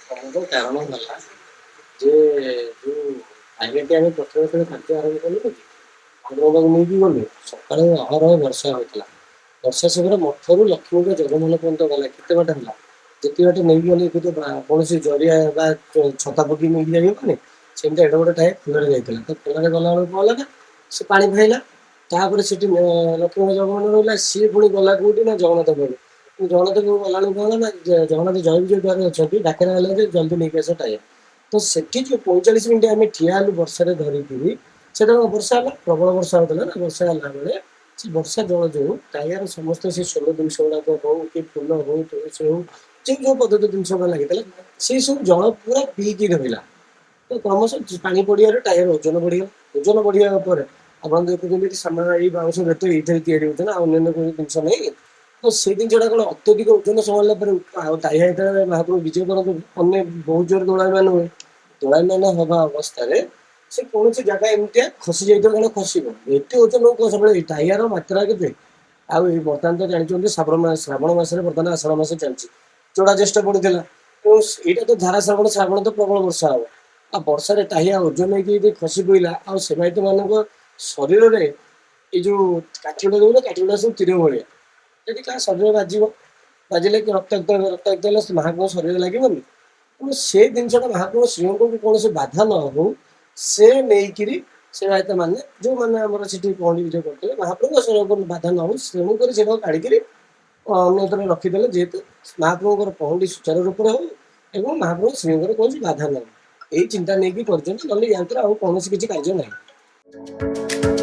ସବୁର କାରଣ ହେଲା ଯେ ଯୋଉ ଖାଇବାଟି ଆମେ ପ୍ରଥମେ ଯେତେବେଳେ ଖାଦ୍ୟ ଆରମ୍ଭ କଲୁ କି ଠାକୁରଙ୍କୁ ନେଇକି ଗଲୁ ସକାଳେ ଅହରହ ବର୍ଷା ହଉଥିଲା। ବର୍ଷା ସମୟରେ ମଠରୁ ଲକ୍ଷ୍ମୀଙ୍କ ଜଗମୋହନ ପର୍ଯ୍ୟନ୍ତ ଗଲା କେତେ ବାଟ ହେଲା ଯେତେ ବାଟ ନେଇକି ଗଲେ କିନ୍ତୁ କୌଣସି ଜରିଆ ବା ଛତା ପକେଇ ନେଇକି ଯାଇହବନି। ସେମିତି ଏଡେ ବଡ ଟାଏ ଫୁଲରେ ଯାଇଥିଲା ତ ଫୁଲରେ ଗଲାବେଳକୁ କଣ ହେଲା ନା ସେ ପାଣି ଖାଇଲା। ତାପରେ ସେଠି ଲକ୍ଷ୍ମୀଙ୍କ ଜଗମୋହନ ରହିଲା ସିଏ ପୁଣି ଗଲା କୋଉଠି ନା ଜଗନ୍ନାଥ ପାଖକୁ। ଜଗନ୍ନାଥ ପାଖକୁ ଗଲାବେଳକୁ କଣ ହେଲା ନା ଜଗନ୍ନାଥ ଜୟବିଜୟ ଦ୍ୱାରରେ ଅଛନ୍ତି ଡାକରା ହେଲା ଯେ ଜଲ୍ଦି ନେଇକି ଆସ ଟାୟା। ତ ସେଠି ଯୋଉ 45 ମିନିଟ୍ ଆମେ ଠିଆ ହେଲୁ ବର୍ଷାରେ ଧରିକିରି ସେତେବେଳେ ବର୍ଷା ହେଲା ପ୍ରବଳ ବର୍ଷା ହଉଥିଲା ନା ବର୍ଷା ହେଲା ବେଳେ ସେ ବର୍ଷା ଜଳ ଯୋଉ ଟାୟାର ସମସ୍ତ ସେ ସୋଲ ଜିନିଷ ଗୁଡାକ ହଉ କି ଫୁଲ ହଉ ତୁଳସୀ ହଉ ଯୋଉ ପଦ୍ଧତି ଜିନିଷ ଗୁଡା ଲାଗିଥିଲା ସେ ସବୁ ଜଳ ପୁରା ପିଇକି ରହିଲା। ତ କ୍ରମଶଃ ପାଣି ପଡିବାରୁ ଟାୟାର ଓଜନ ବଢିଗଲା। ଓଜନ ବଢିବା ପରେ ଆପଣ ଦେଖୁଛନ୍ତି ସାମାନ ଏଇ ବାଉଁଶ ବେତ ଏଇଥିରେ ତିଆରି ହଉଛି ନା ଅନ୍ୟାନ୍ୟ કોઈ ଜିନିଷ ନାହିଁ। ତ ସେଇ ଜିନିଷଟା କଣ ଅତ୍ୟଧିକ ଓଜନ ସମ୍ଭାଳିଲା ପରେ ଆଉ ଟାହିଆ ଯେତେବେଳେ ମହାପ୍ରଭୁ ବିଜେ କରନ୍ତି ଅନ୍ୟ ବହୁତ ଜୋର ଦୋଳାୟମାନ ହୁଏ। ଦୋଳାୟମାନ ହବା ଅବସ୍ଥାରେ ସେ କୌଣସି ଜାଗା ଏମିତିଆ ଖସି ଯାଇଥିବ କଣ ଖସିବ ଏତେ ଓଜନ ସବୁବେଳେ ଟାୟାର ମାତ୍ରା କେତେ। ଆଉ ଏଇ ବର୍ତ୍ତମାନ ତ ଜାଣିଛନ୍ତି ଶ୍ରାବଣ ମାସରେ ବର୍ତ୍ତମାନ ଆଷାଢ ମାସ ଚାଲିଛି। ଯୋଡା ଜ୍ୟେଷ୍ଠ ପଡୁଥିଲା ତେଣୁ ଏଇଟା ତ ଧାରା ଶ୍ରାବଣ ତ ପ୍ରବଳ ବର୍ଷା ହବ। ଆଉ ବର୍ଷାରେ ଟାହିଆ ଓଜନ ହେଇକି ଯଦି ଖସି ପଇଲା ଆଉ ସେବାୟତ ମାନଙ୍କ ଶରୀରରେ ଏଇ ଯୋଉ କାଠି ଗୁଡା ଦଉନ କାଠି ଗୁଡା ସବୁ ତୀର ଭଳିଆ ଯଦି କାହା ଶରୀରରେ ବାଜିବ ବାଜିଲେ କି ରକ୍ତାକ୍ତ ହେଲେ ମହାପ୍ରଭୁଙ୍କ ଶରୀରରେ ଲାଗିବନି। ତେଣୁ ସେ ଜିନିଷଟା ମହାପ୍ରଭୁ ଶ୍ରୀଅଙ୍କୁ କୌଣସି ବାଧା ନ ହଉ ସେ ନେଇକିରି ସେବାୟତ ମାନେ ଯୋଉମାନେ ଆମର ସେଠି ପହଣ୍ଡି ବିଜେ କରୁଥିଲେ ମହାପ୍ରଭୁଙ୍କ ଶରୀରକୁ ବାଧା ନ ହଉ ତେଣୁକରି ସେଟାକୁ କାଢିକିରି ଅନ୍ୟତ୍ର ରଖିଦେଲେ ଯେହେତୁ ମହାପ୍ରଭୁଙ୍କର ପହଣ୍ଡି ସୁଚାରୁ ରୂପରେ ହଉ ଏବଂ ମହାପ୍ରଭୁ ଶ୍ରୀଅଙ୍କର କୌଣସି ବାଧା ନାହିଁ। ଏଇ ଚିନ୍ତା ନେଇକି କରିଛନ୍ତି ନହେଲେ ୟା ଭିତରେ ଆଉ କୌଣସି କିଛି କାର୍ଯ୍ୟ ନାହିଁ।